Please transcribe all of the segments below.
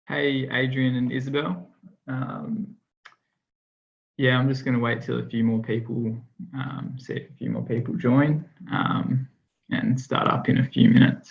Hey, Adrian and Isabel. Yeah, I'm just going to wait till a few more people, see if a few more people join, and start up in a few minutes.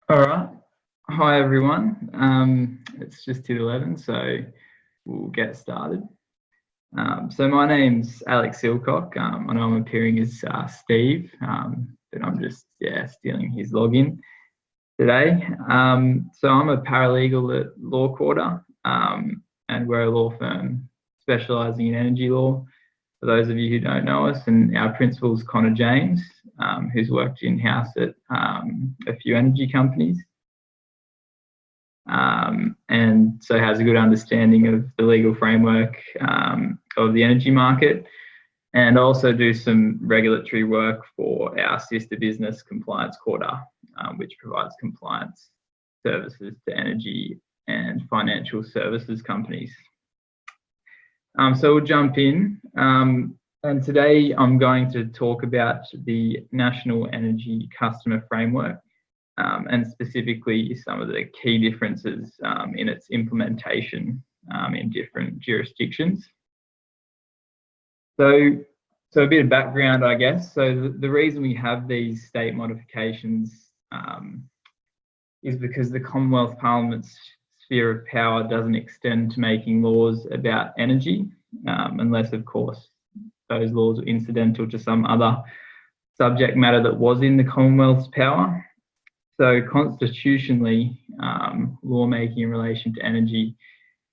All right. Hi, everyone. It's just 11, so we'll get started. So my name's Alex Silcock. I know I'm appearing as Steve, but I'm just stealing his login today. So I'm a paralegal at Law Quarter, and we're a law firm specialising in energy law. For those of you who don't know us, and our principal is Connor James, who's worked in-house at a few energy companies. And so has a good understanding of the legal framework of the energy market, and also do some regulatory work for our sister business, Compliance Quarter, which provides compliance services to energy and financial services companies. So we'll jump in. And today I'm going to talk about the National Energy Customer Framework, and specifically some of the key differences in its implementation in different jurisdictions. So a bit of background, I guess. So the reason we have these state modifications is because the Commonwealth Parliament's sphere of power doesn't extend to making laws about energy, unless, of course, those laws are incidental to some other subject matter that was in the Commonwealth's power. So constitutionally, lawmaking in relation to energy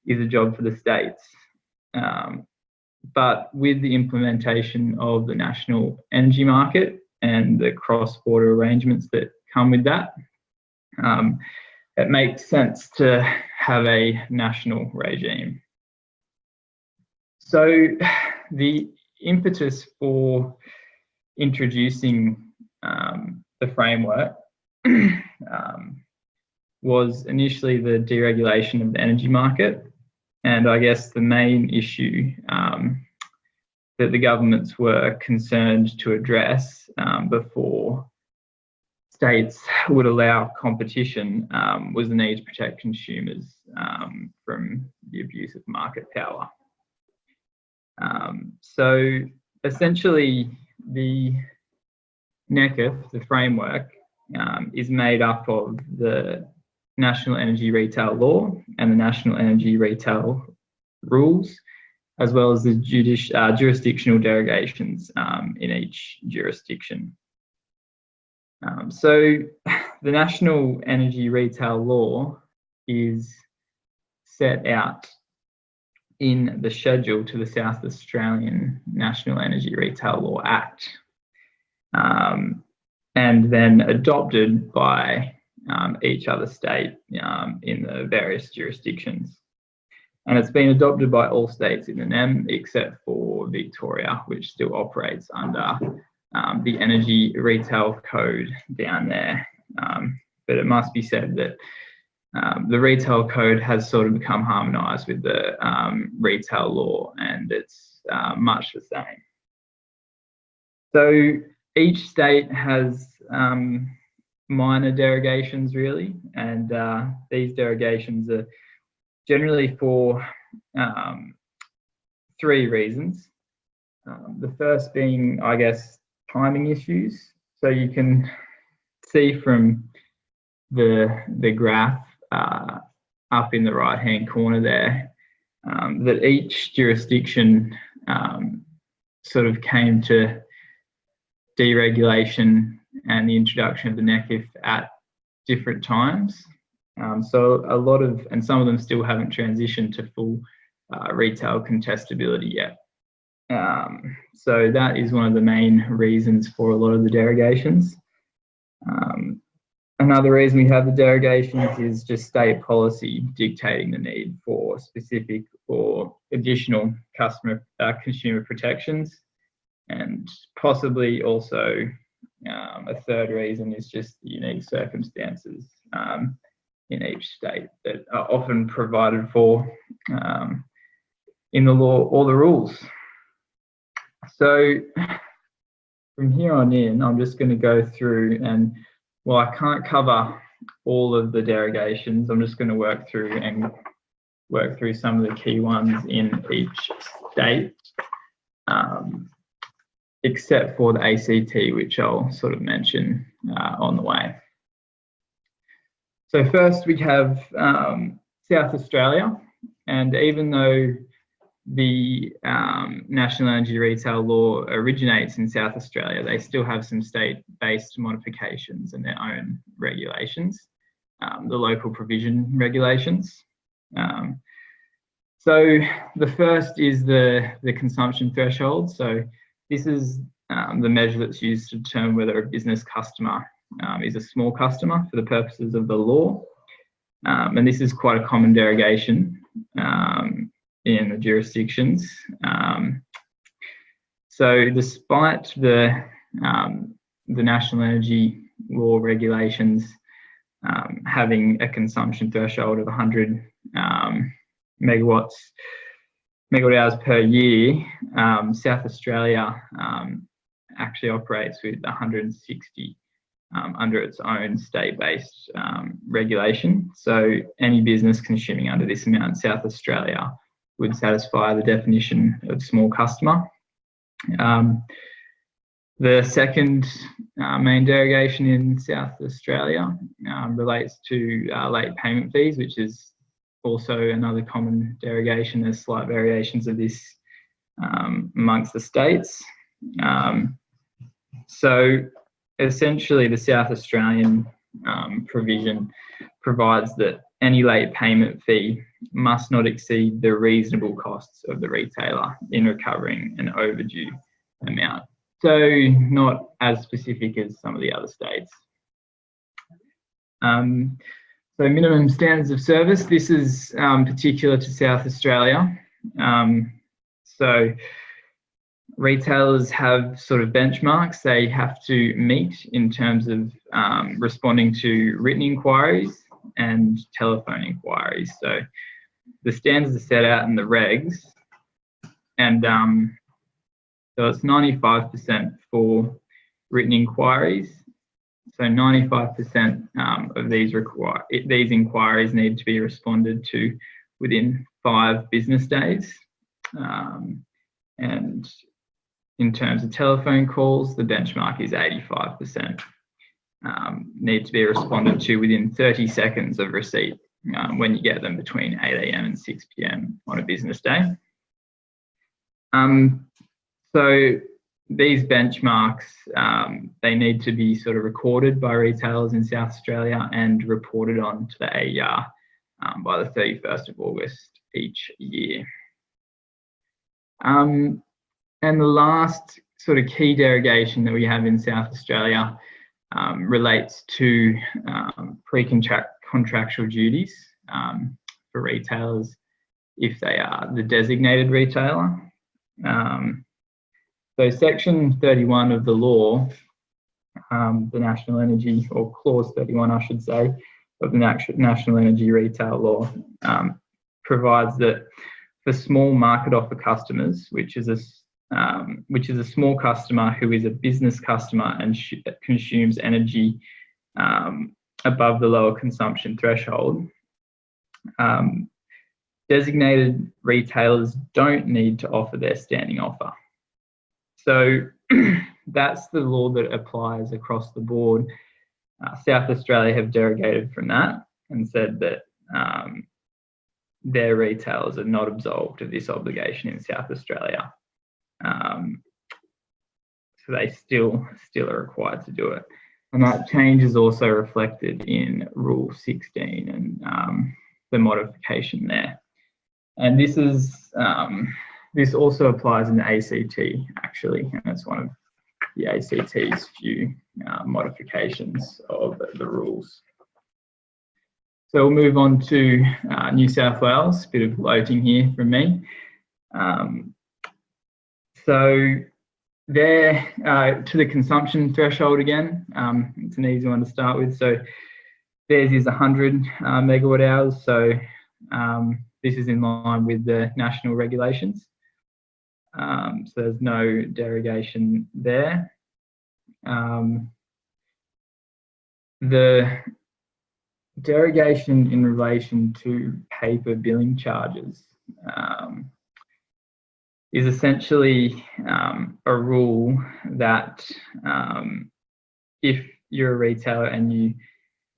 is a job for the states. But with the implementation of the national energy market and the cross-border arrangements that come with that, it makes sense to have a national regime. So the impetus for introducing the framework was initially the deregulation of the energy market. And I guess the main issue that the governments were concerned to address before states would allow competition was the need to protect consumers from the abuse of market power. So essentially, the NECF, the framework, is made up of the National Energy Retail Law and the National Energy Retail Rules, as well as the jurisdictional derogations in each jurisdiction. So the National Energy Retail Law is set out in the schedule to the South Australian National Energy Retail Law Act, and then adopted by each other state in the various jurisdictions. And it's been adopted by all states in the NEM except for Victoria, which still operates under the Energy Retail Code down there. But it must be said that the Retail Code has sort of become harmonised with the retail law, and it's much the same. So each state has minor derogations, really, and these derogations are generally for 3 reasons. The first being, I guess, timing issues. So you can see from the graph up in the right-hand corner there that each jurisdiction sort of came to deregulation and the introduction of the NECF at different times. So a lot of, and some of them still haven't transitioned to full retail contestability yet. So that is one of the main reasons for a lot of the derogations. Another reason we have the derogations is just state policy dictating the need for specific or additional consumer protections, and possibly also a third reason is just the unique circumstances in each state that are often provided for in the law or the rules. So from here on in, I'm just going to go through, and well, I can't cover all of the derogations. I'm just going to work through some of the key ones in each state, except for the ACT, which I'll sort of mention on the way. So first we have South Australia, and even though the National Energy Retail Law originates in South Australia, they still have some state-based modifications and their own regulations, the local provision regulations. So the first is the consumption threshold. So this is the measure that's used to determine whether a business customer is a small customer for the purposes of the law. And this is quite a common derogation in the jurisdictions. So despite the National Energy Law regulations having a consumption threshold of 100 megawatt hours per year, South Australia actually operates with 160 under its own state-based regulation. So any business consuming under this amount in South Australia would satisfy the definition of small customer. The second main derogation in South Australia relates to late payment fees, which is also another common derogation. There's slight variations of this amongst the states. So essentially the South Australian provision provides that any late payment fee must not exceed the reasonable costs of the retailer in recovering an overdue amount. So not as specific as some of the other states. So minimum standards of service, this is particular to South Australia. So retailers have sort of benchmarks they have to meet in terms of responding to written inquiries and telephone inquiries. So the standards are set out in the regs, and so it's 95% for written inquiries. So 95% of these inquiries need to be responded to within 5 business days. And in terms of telephone calls, the benchmark is 85%. Need to be responded to within 30 seconds of receipt when you get them between 8 AM and 6 PM on a business day. So these benchmarks, they need to be sort of recorded by retailers in South Australia and reported on to the AER by the 31st of August each year. And the last sort of key derogation that we have in South Australia relates to contractual duties for retailers if they are the designated retailer. So Section 31 of the law, the National Energy, or Clause 31, I should say, of the National Energy Retail Law, provides that for small market offer customers, which is a small customer who is a business customer and consumes energy above the lower consumption threshold, designated retailers don't need to offer their standing offer. So that's the law that applies across the board. South Australia have derogated from that and said that their retailers are not absolved of this obligation in South Australia. So they still are required to do it. And that change is also reflected in Rule 16 and the modification there. And this is this also applies in the ACT actually, and it's one of the ACT's few modifications of the rules. So we'll move on to New South Wales, a bit of gloating here from me. So there, to the consumption threshold again, it's an easy one to start with. So theirs is 100 megawatt hours. So this is in line with the national regulations. So there's no derogation there. The derogation in relation to paper billing charges is essentially a rule that if you're a retailer and you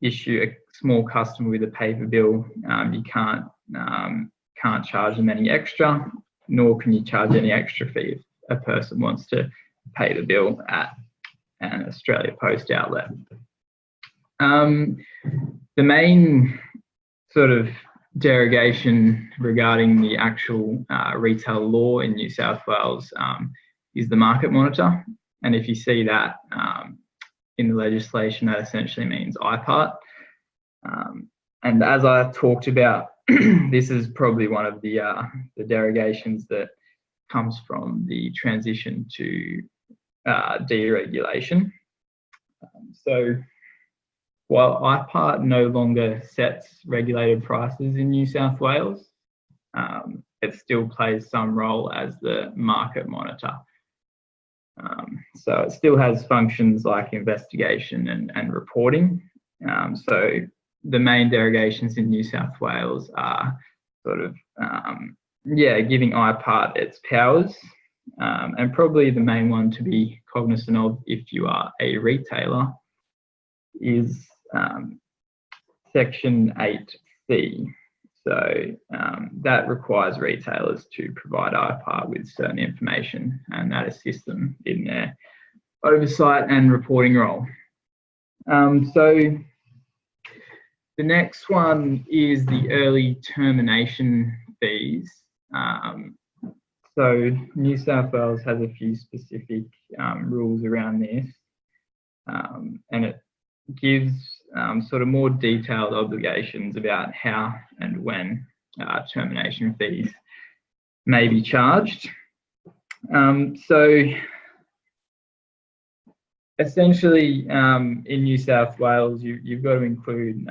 issue a small customer with a paper bill, you can't charge them any extra, nor can you charge any extra fee if a person wants to pay the bill at an Australia Post outlet. The main sort of derogation regarding the actual retail law in New South Wales is the market monitor. And if you see that in the legislation, that essentially means IPART. And as I talked about, this is probably one of the derogations that comes from the transition to deregulation. So while IPART no longer sets regulated prices in New South Wales, it still plays some role as the market monitor. So it still has functions like investigation and reporting. So the main derogations in New South Wales are sort of, giving IPART its powers. And probably the main one to be cognizant of if you are a retailer is Section 8C. So that requires retailers to provide IPART with certain information, and that assists them in their oversight and reporting role. So the next one is the early termination fees. So New South Wales has a few specific rules around this, and it gives sort of more detailed obligations about how and when termination fees may be charged. So essentially, in New South Wales, you've got to include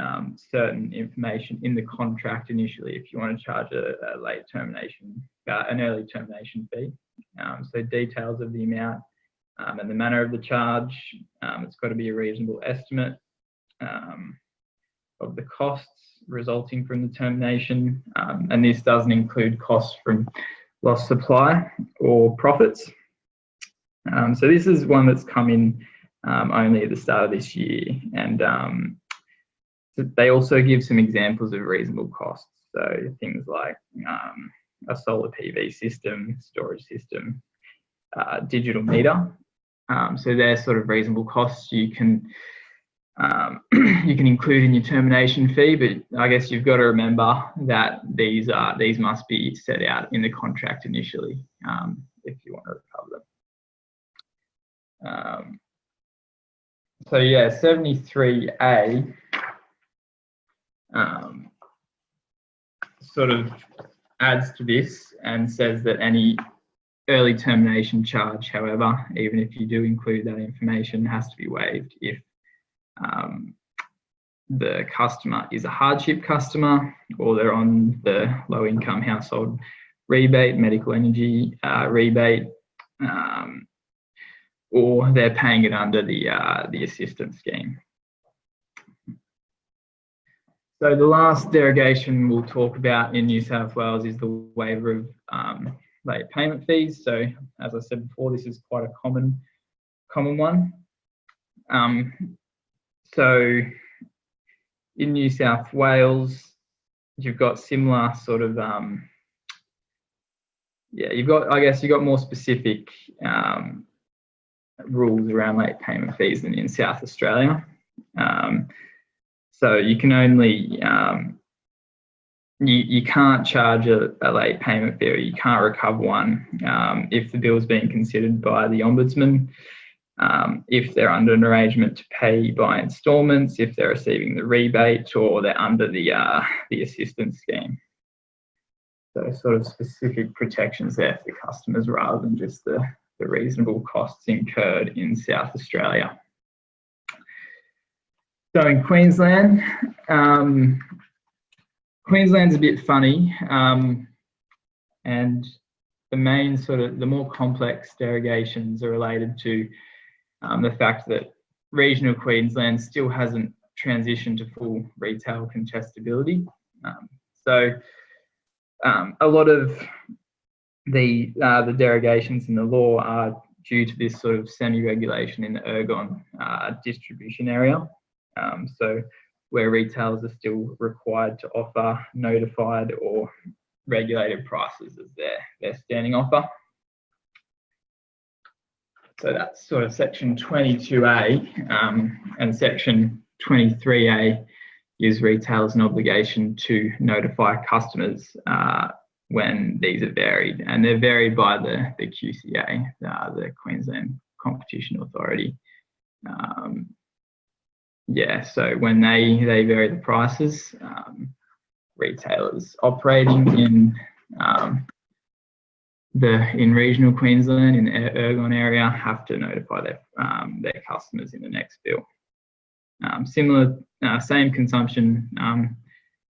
certain information in the contract initially if you want to charge a late termination, an early termination fee. So details of the amount and the manner of the charge. It's got to be a reasonable estimate of the costs resulting from the termination, and this doesn't include costs from lost supply or profits. So this is one that's come in only at the start of this year, and so they also give some examples of reasonable costs. So things like a solar PV system, storage system, digital meter. So they're sort of reasonable costs you can include in your termination fee, but I guess you've got to remember that these must be set out in the contract initially if you want to recover them. So yeah, 73A sort of adds to this and says that any early termination charge, however, even if you do include that information, has to be waived if the customer is a hardship customer, or they're on the low income household rebate, medical energy rebate, or they're paying it under the assistance scheme. So the last derogation we'll talk about in New South Wales is the waiver of late payment fees. So as I said before, this is quite a common one. So in New South Wales, you've got similar sort of, you've got more specific rules around late payment fees than in South Australia. So you can only, you can't charge a late payment fee, or you can't recover one if the bill is being considered by the Ombudsman, if they're under an arrangement to pay by instalments, if they're receiving the rebate, or they're under the assistance scheme. So sort of specific protections there for the customers rather than just the reasonable costs incurred in South Australia. So in Queensland, Queensland's a bit funny, and the main the more complex derogations are related to the fact that regional Queensland still hasn't transitioned to full retail contestability. So a lot of the derogations in the law are due to this sort of semi-regulation in the ergon distribution area. So where retailers are still required to offer notified or regulated prices as their standing offer. So that's sort of section 22A, and section 23A gives retailers an obligation to notify customers when these are varied, and they're varied by the QCA, the Queensland Competition Authority. So when they vary the prices, retailers operating in regional Queensland, in the ergon area, have to notify their customers in the next bill. Similar, same consumption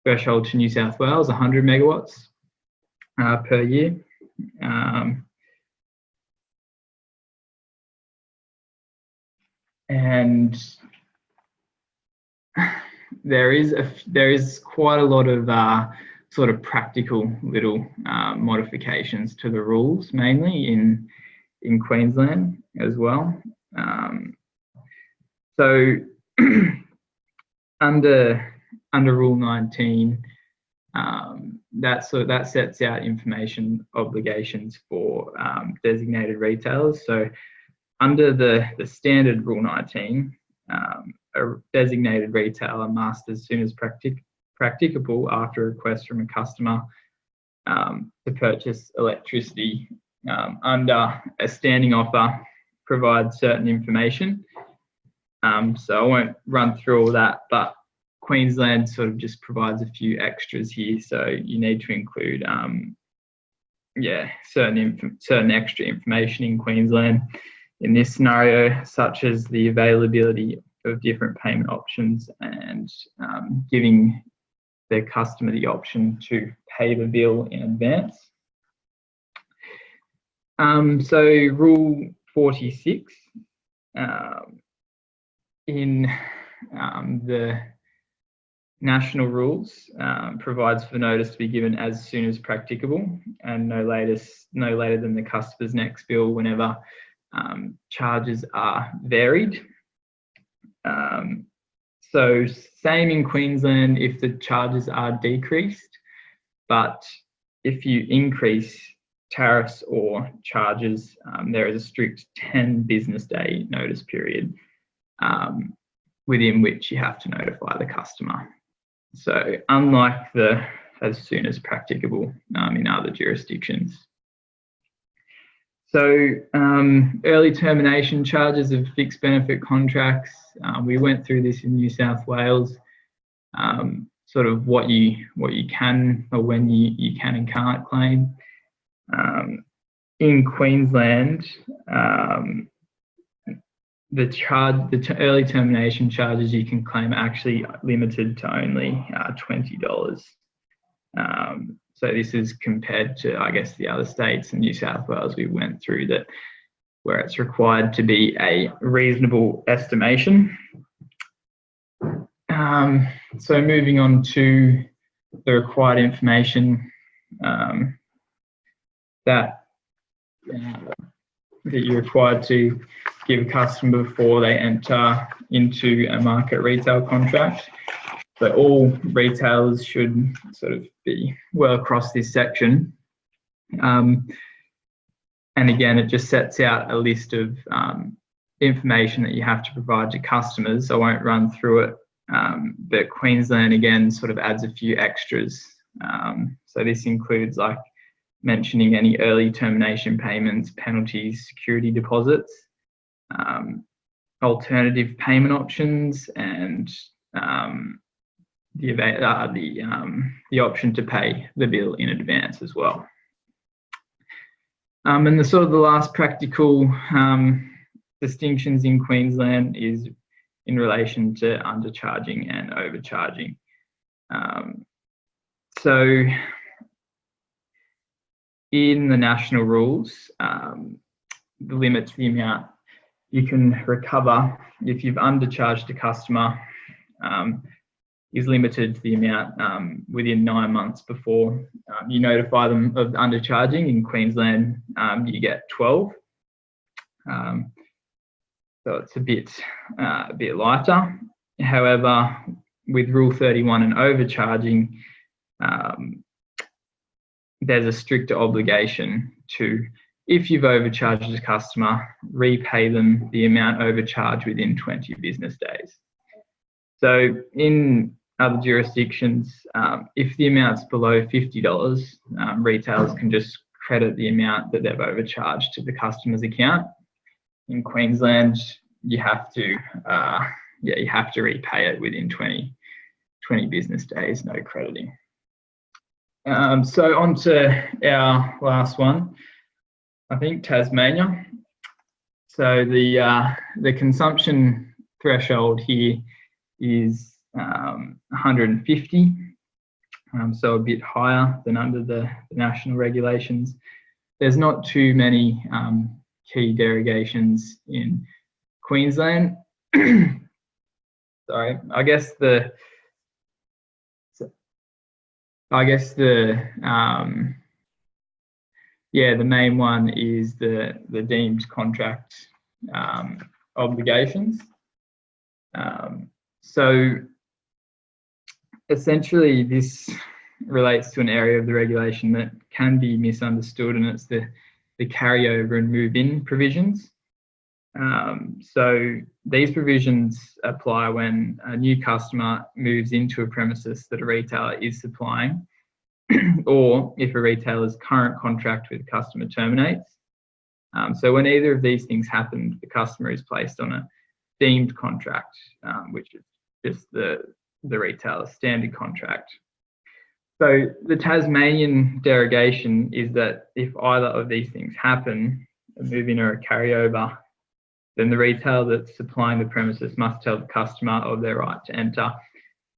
threshold to New South Wales, 100 megawatts per year. and there is quite a lot of sort of practical little modifications to the rules, mainly in Queensland as well. So under Rule 19, that sets out information obligations for designated retailers. So under the standard Rule 19, a designated retailer must, as soon as practicable after a request from a customer to purchase electricity under a standing offer, provide certain information. So I won't run through all that, but Queensland sort of just provides a few extras here. So you need to include certain extra information in Queensland in this scenario, such as the availability of different payment options and giving the customer the option to pay the bill in advance. So Rule 46 in the national rules provides for notice to be given as soon as practicable and no later than the customer's next bill whenever charges are varied. So same in Queensland if the charges are decreased, but if you increase tariffs or charges, there is a strict 10 business day notice period within which you have to notify the customer. So unlike the as soon as practicable in other jurisdictions. So early termination charges of fixed benefit contracts, we went through this in New South Wales, sort of what you can or when you can and can't claim. In Queensland, the early termination charges you can claim are actually limited to only $20. So this is compared to, I guess, the other states in New South Wales we went through that where it's required to be a reasonable estimation. So moving on to the required information that you're required to give a customer before they enter into a market retail contract. So all retailers should sort of be well across this section. And again, it just sets out a list of information that you have to provide to customers. I won't run through it, but Queensland again sort of adds a few extras. So this includes like mentioning any early termination payments, penalties, security deposits, alternative payment options, and the option to pay the bill in advance as well. And the sort of the last practical distinctions in Queensland is in relation to undercharging and overcharging. So in the national rules, the limit to the amount you can recover if you've undercharged a customer is limited to the amount within 9 months before you notify them of undercharging. In Queensland, you get 12. So it's a bit lighter. However, with Rule 31 and overcharging, there's a stricter obligation to, if you've overcharged a customer, repay them the amount overcharged within 20 business days. So in other jurisdictions, if the amount's below $50, retailers can just credit the amount that they've overcharged to the customer's account. In Queensland, you have to repay it within 20 business days, no crediting. So on to our last one, I think Tasmania. So the consumption threshold here is 150, so a bit higher than under the national regulations. There's not too many key derogations in Queensland. sorry, I guess the yeah, the main one is the deemed contract obligations. So essentially, this relates to an area of the regulation that can be misunderstood, and it's the carryover and move-in provisions. So these provisions apply when a new customer moves into a premises that a retailer is supplying, or if a retailer's current contract with the customer terminates. So when either of these things happen, the customer is placed on a deemed contract, which is just the retailer's standard contract. So the Tasmanian derogation is that if either of these things happen, a move-in or a carryover, then the retailer that's supplying the premises must tell the customer of their right to enter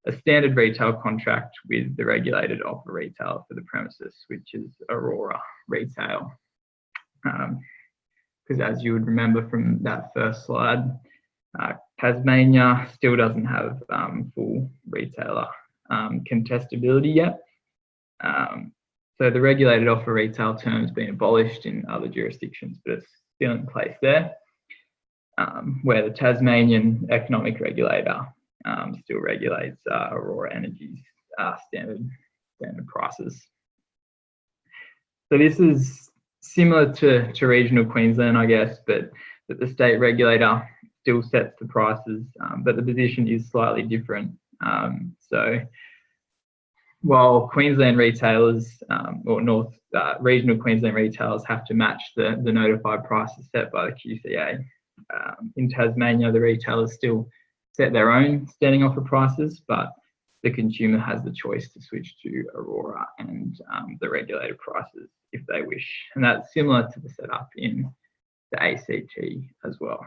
a standard retail contract with the regulated offer retailer for the premises, which is Aurora Retail. Because as you would remember from that first slide, Tasmania still doesn't have full retailer contestability yet. So the regulated offer retail term has been abolished in other jurisdictions, but it's still in place there, where the Tasmanian economic regulator still regulates Aurora Energy's standard prices. So this is similar to regional Queensland, I guess, but that the state regulator still sets the prices, but the position is slightly different. So while Queensland retailers or regional Queensland retailers have to match the notified prices set by the QCA, in Tasmania the retailers still set their own standing offer prices, but the consumer has the choice to switch to Aurora and the regulated prices if they wish. And that's similar to the setup in the ACT as well.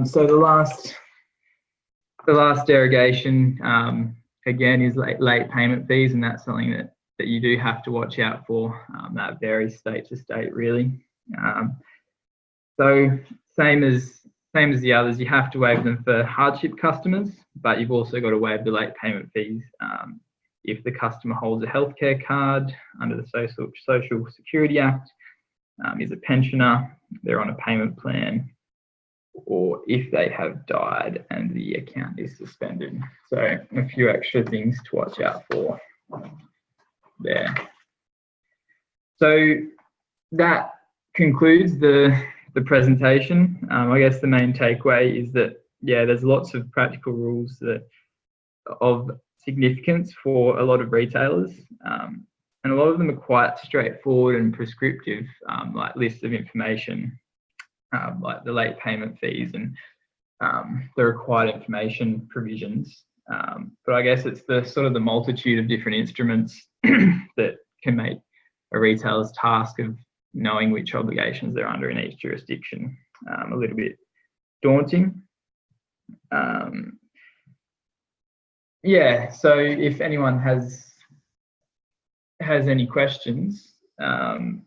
So the last derogation, again, is late payment fees, and that's something that you do have to watch out for. That varies state to state, really. So same as the others, you have to waive them for hardship customers, but you've also got to waive the late payment fees if the customer holds a healthcare card under the Social Security Act, is a pensioner, they're on a payment plan, or if they have died and the account is suspended. So a few extra things to watch out for there. So that concludes the presentation. I guess the main takeaway is that, yeah, there's lots of practical rules that of significance for a lot of retailers, and a lot of them are quite straightforward and prescriptive, like lists of information, like the late payment fees and the required information provisions. But I guess it's the sort of the multitude of different instruments that can make a retailer's task of knowing which obligations they're under in each jurisdiction a little bit daunting. Yeah, so if anyone has any questions,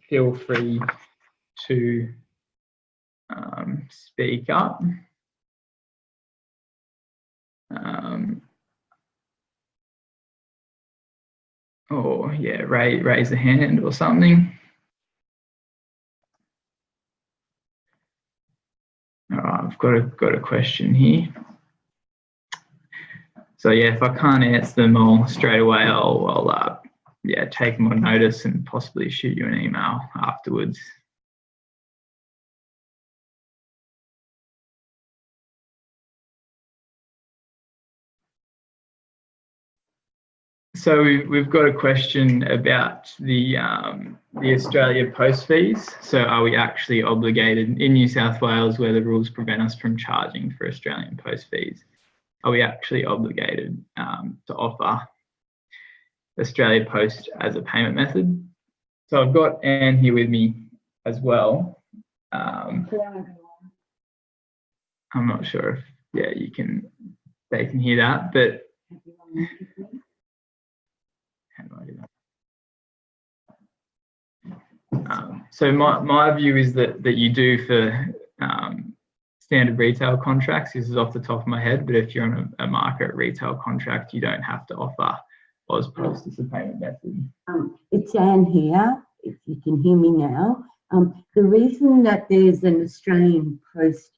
feel free to speak up. Or yeah, raise a hand or something. All right, I've got a question here. So yeah, if I can't answer them all straight away, I'll yeah, take them on notice and possibly shoot you an email afterwards. So we've got a question about the Australia Post fees. So are we actually obligated in New South Wales, where the rules prevent us from charging for Australian Post fees? Are we actually obligated to offer Australia Post as a payment method? So I've got Anne here with me as well. I'm not sure if they can hear that, but how do I do that? So my view is that you do for standard retail contracts, this is off the top of my head, but if you're on a market retail contract, you don't have to offer AusPost as a payment method. It's Anne here, if you can hear me now. The reason that there's an Australian Post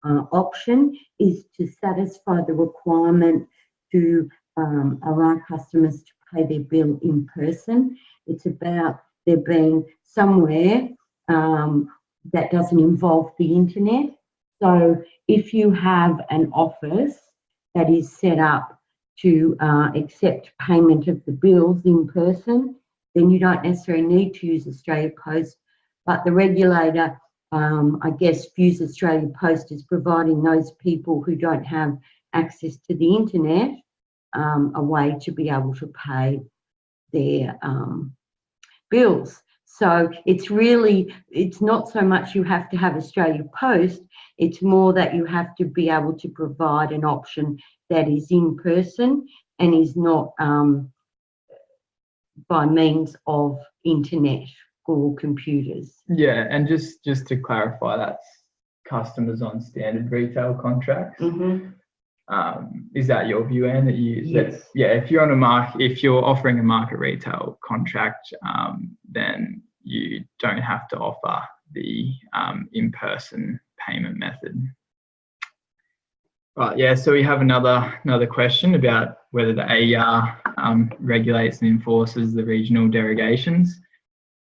option is to satisfy the requirement to allow customers to pay their bill in person. It's about there being somewhere that doesn't involve the internet. So if you have an office that is set up to accept payment of the bills in person, then you don't necessarily need to use Australia Post, but the regulator, I guess, views Australia Post as providing those people who don't have access to the internet a way to be able to pay their bills. So it's really, it's not so much you have to have Australia Post, it's more that you have to be able to provide an option that is in person and is not by means of internet or computers. Yeah, and just to clarify, that's customers on standard retail contracts. Mm-hmm. Is that your view, Anne? That you? Yes. Yeah. If you're on if you're offering a market retail contract, then you don't have to offer the in-person payment method. Right. Yeah. So we have another question about whether the AER regulates and enforces the regional derogations,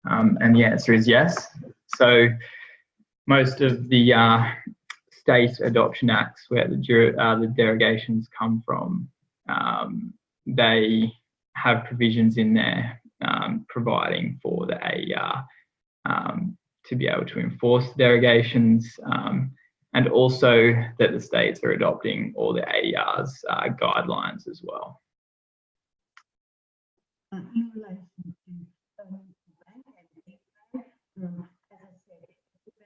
and the answer is yes. So most of the state adoption acts where the derogations come from, they have provisions in there providing for the AER to be able to enforce derogations, and also that the states are adopting all the AER's guidelines as well. In relation to as I said, it's about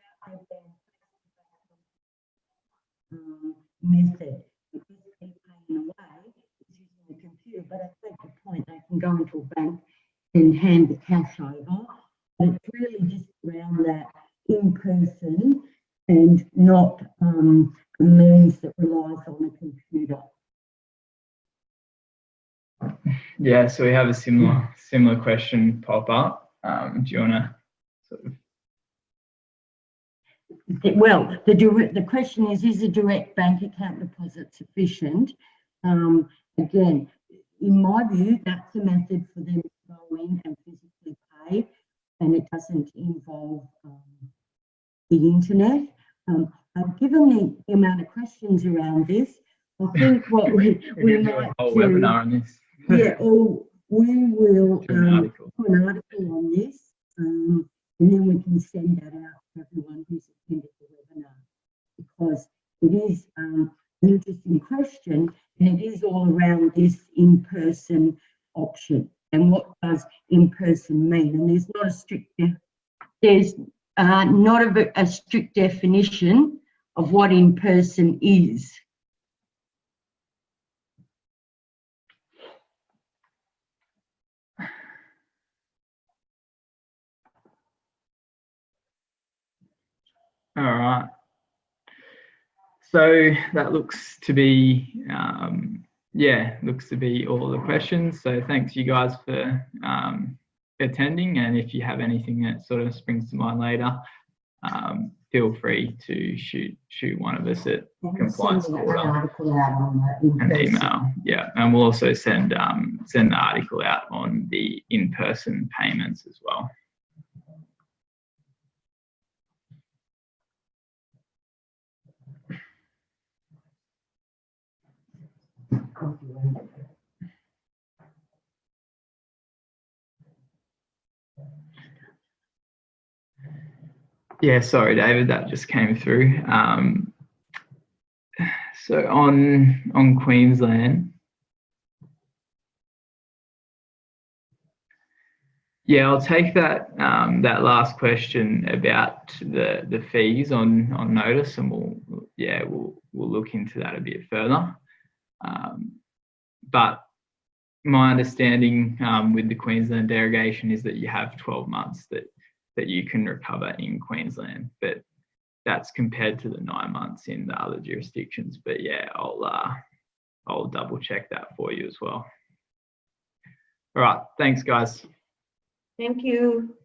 method. Because they're paying away, it's using the computer, but I take the point, they can go into a bank and hand the cash over. But it's really just around that in person and not a means that relies on a computer. Yeah, so we have a similar question pop up. Do you want to sort of? Well, the question is a direct bank account deposit sufficient? Again, in my view, that's a method for them to go in and physically pay, and it doesn't involve the internet. Given the amount of questions around this, I think what we might do a whole do, webinar on this. yeah, or we will do an article on this, and then we can send that out to everyone who's attended the webinar, because it is an interesting question, and it is all around this in-person option and what does in-person mean. And there's not a strict definition of what in-person is. All right. So that looks to be, looks to be all the questions. So thanks you guys for attending. And if you have anything that sort of springs to mind later, feel free to shoot one of us at compliance order, an email. Yeah, and we'll also send the article out on the in-person payments as well. Yeah, sorry, David, that just came through. So on Queensland, yeah, I'll take that that last question about the fees on notice, and we'll look into that a bit further. But my understanding with the Queensland derogation is that you have 12 months that you can recover in Queensland, but that's compared to the 9 months in the other jurisdictions. But yeah, I'll double check that for you as well. All right, thanks guys. Thank you.